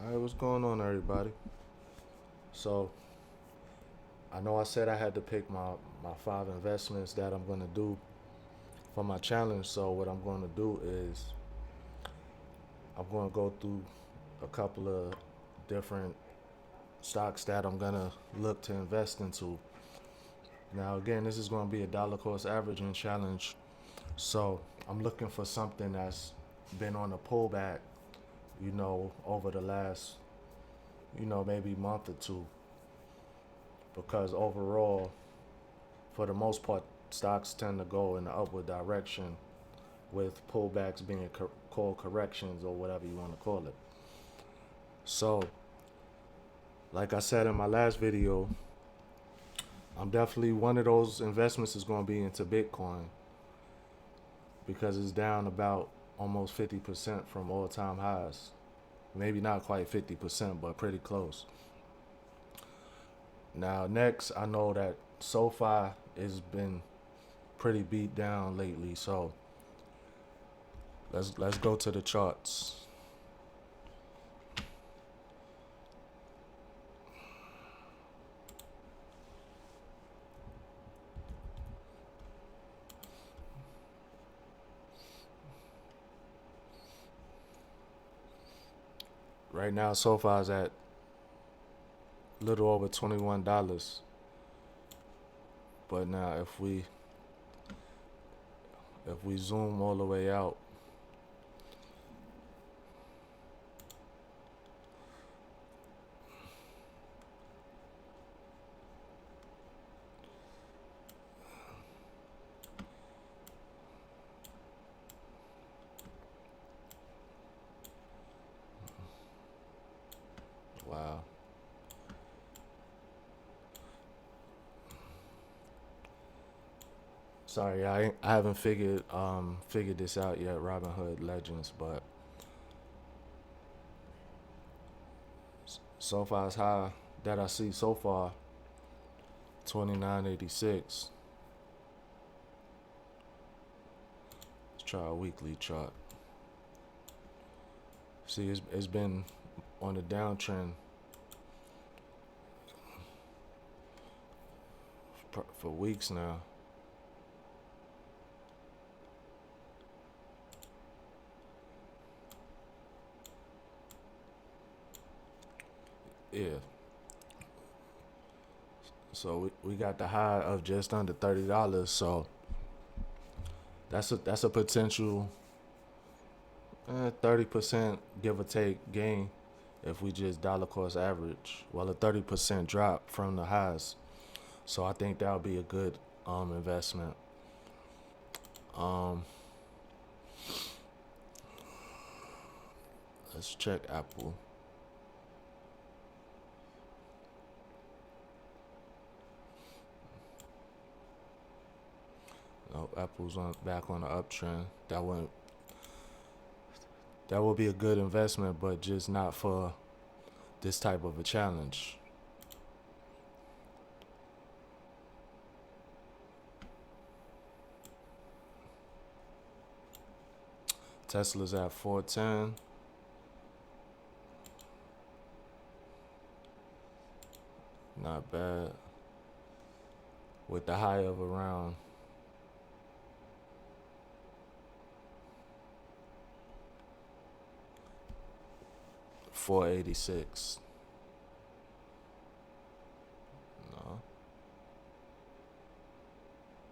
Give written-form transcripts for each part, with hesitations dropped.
Alright, what's going on, everybody? So, I know I said I had to pick my five investments that I'm going to do for my challenge. So, what I'm going to do is I'm going to go through a couple of different stocks that I'm going to look to invest into. Now, again, this is going to be a dollar cost averaging challenge. So, I'm looking for something that's been on a pullback, over the last, maybe month or two. Because overall, for the most part, stocks tend to go in the upward direction with pullbacks being called corrections or whatever you want to call it. So, like I said in my last video, I'm definitely one of those investments is going to be into Bitcoin because it's down about almost 50% from all time highs. Maybe not quite 50%, but pretty close. Now, next, I know that SoFi has been pretty beat down lately, so let's go to the charts. Right now, SoFi is at a little over $21. But now, if we zoom all the way out, wow. Sorry, I haven't figured this out yet, Robinhood Legends, but SoFi's high that I see so far, 29.86. Let's try a weekly chart. See, it's been on a downtrend for weeks now. Yeah. So we got the high of just under $30. So that's a potential 30% give or take gain if we just dollar cost average. Well, a 30% drop from the highs. So I think that would be a good investment. Um, let's check Apple. No, Apple's back on the uptrend. That would be a good investment, but just not for this type of a challenge. Tesla's at 410. Not bad. With the high of around 486. No.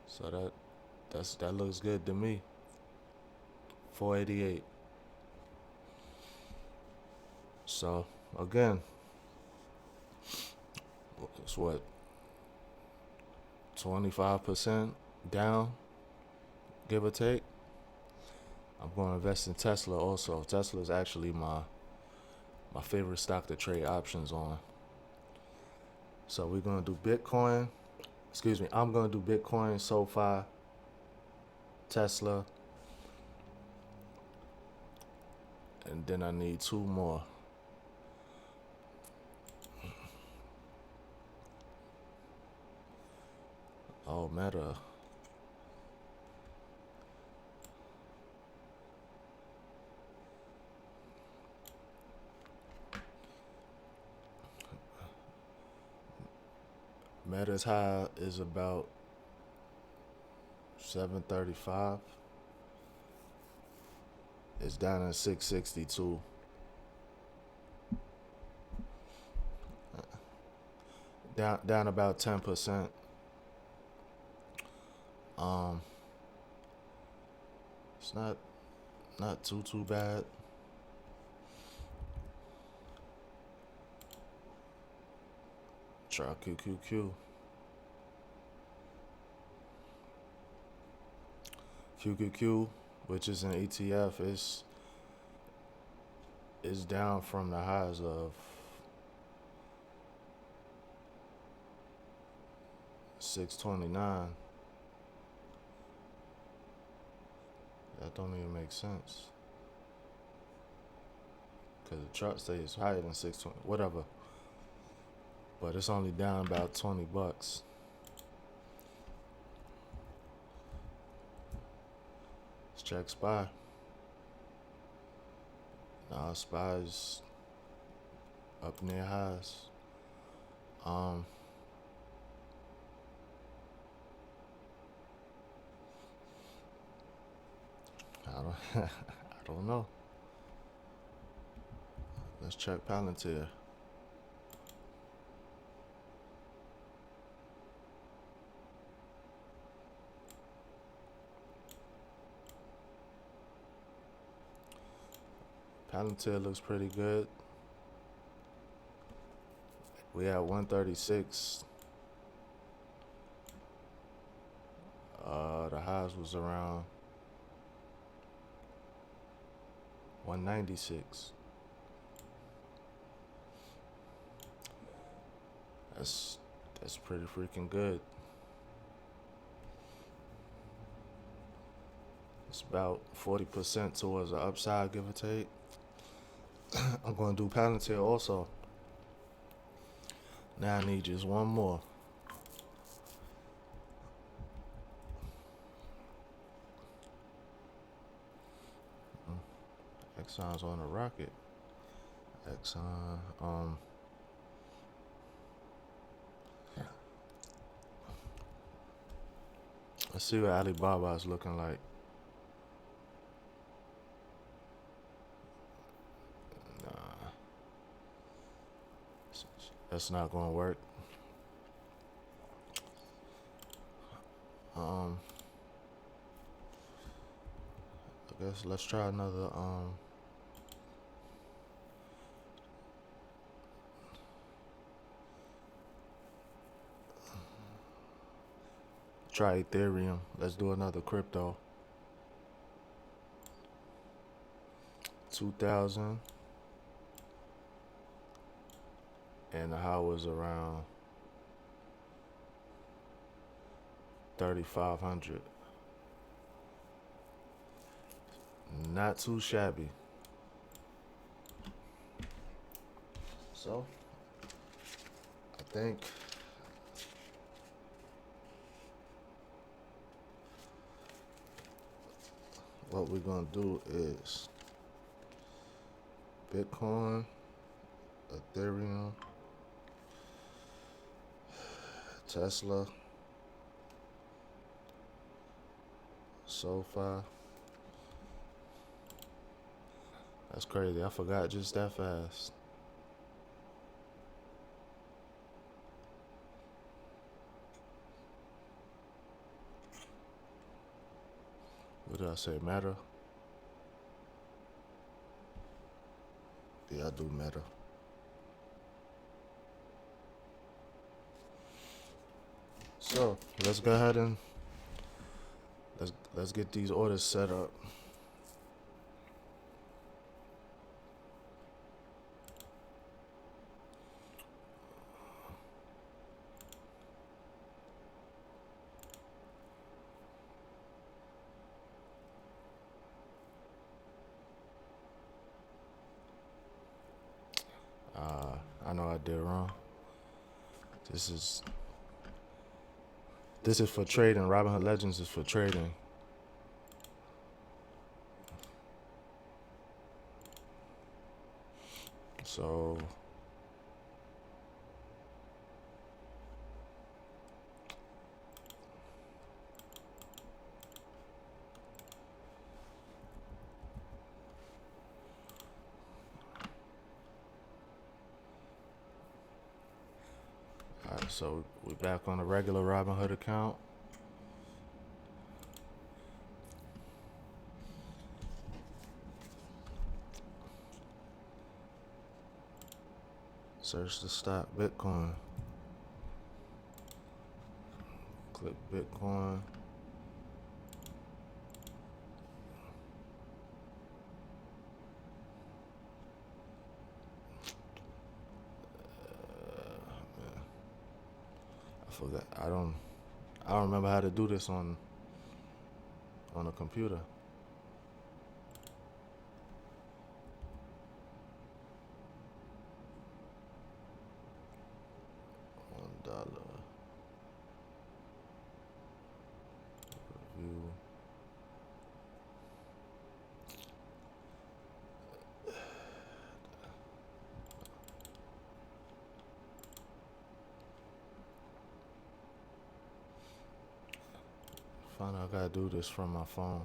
So that looks good to me. 488. So again, it's what 25% down, give or take. I'm going to invest in Tesla also. Tesla is actually my favorite stock to trade options on. So we're going to do Bitcoin. Excuse me. I'm going to do Bitcoin, SoFi, Tesla, and then I need two more. Oh, Meta. Meta's high is about 735. It's down at 662. Down about 10%. Um, it's not too bad. Try QQQ. QQQ, which is an ETF, is down from the highs of 629. That don't even make sense. Because the chart stays higher than 620. Whatever. But it's only down about $20. Let's check SPY. Nah, SPY is up near highs. I don't I don't know. Let's check Palantir. Palantir looks pretty good. We at 136. The highs was around 196. That's pretty freaking good. It's about 40% towards the upside, give or take. I'm going to do Palantir also. Now I need just one more. Exxon's on a rocket. Exxon, let's see what Alibaba is looking like. Nah, that's not gonna work. I guess let's try another. Try Ethereum. Let's do another crypto. 2000. And the high was around 3,500. Not too shabby. So, I think what we're gonna do is Bitcoin, Ethereum, Tesla, SoFi. That's crazy. I forgot just that fast. What did I say? Meta? Yeah, I do Meta. So let's go ahead and let's get these orders set up. I know I did wrong. This is for trading. Robinhood Legends is for trading. So So we back on the regular Robinhood account. Search the stock Bitcoin. Click Bitcoin. I forgot. I don't remember how to do this on a computer. $1 review. Fine, I gotta do this from my phone.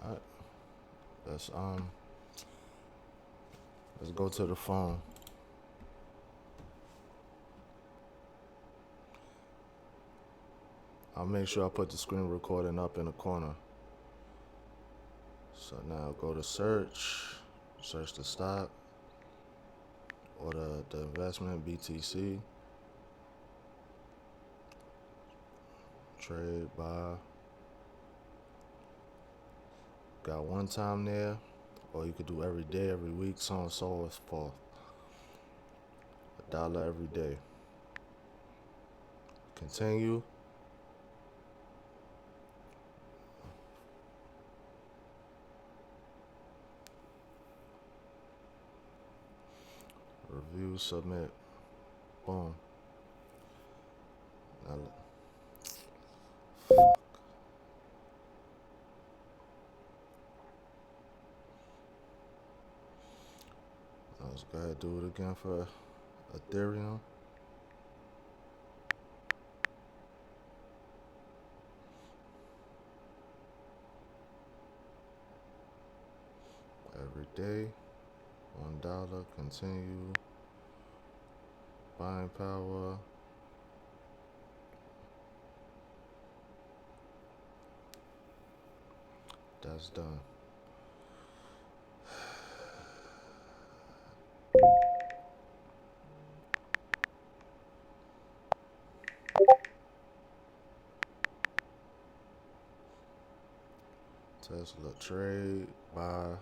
Alright, let's go to the phone. I'll make sure I put the screen recording up in the corner. So now go to search the stock or the investment BTC, trade, buy. Got one time there, or you could do every day, every week, so on and so forth. $1 every day. Continue. Review, submit. Boom. Now, let's go ahead and do it again for Ethereum. Every day, $1. Continue. Buying power. That's done. Tesla trade, buy.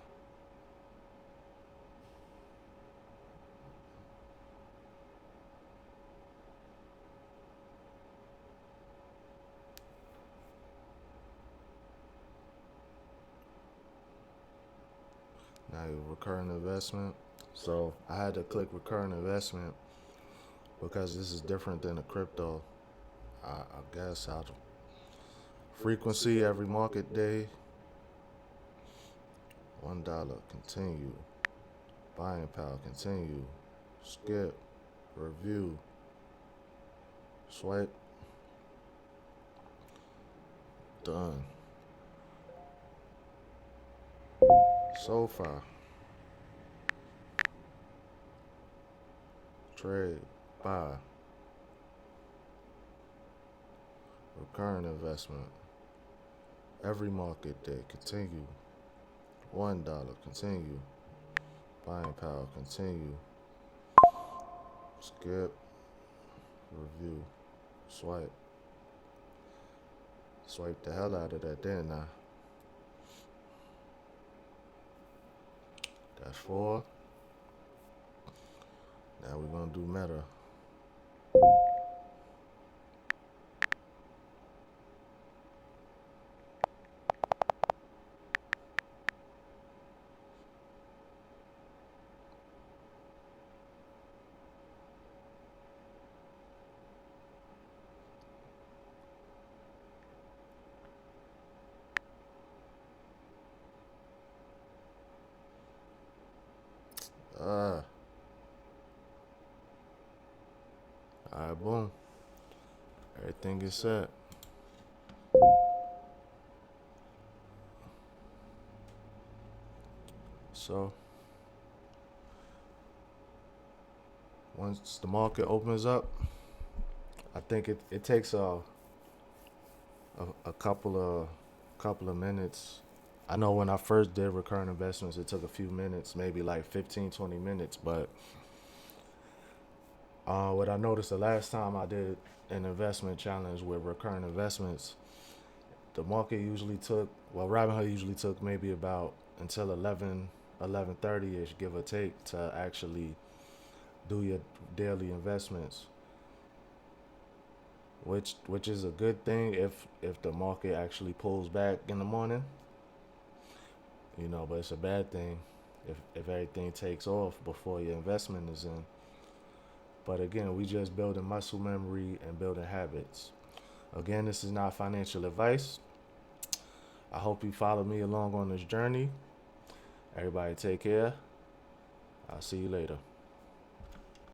Now your recurring investment. So I had to click recurring investment because this is different than a crypto. I guess how to frequency every market day. $1. Continue. Buying power. Continue. Skip. Review. Swipe. Done. So far. Trade. Buy. Recurring investment. Every market day. Continue. $1. Continue. Buying power. Continue. Skip. Review. Swipe. Swipe the hell out of that, didn't I? That's 4. Now we're gonna do Meta. boom. Everything is set. So once the market opens up, I think it takes a couple of minutes. I know when I first did recurring investments, it took a few minutes, maybe like 15, 20 minutes. But what I noticed the last time I did an investment challenge with recurring investments, the market usually took, well, Robinhood usually took maybe about until 11:30ish, give or take, to actually do your daily investments, which is a good thing if the market actually pulls back in the morning, but it's a bad thing if everything takes off before your investment is in. But again, we just building muscle memory and building habits. Again, this is not financial advice. I hope you follow me along on this journey. Everybody take care. I'll see you later.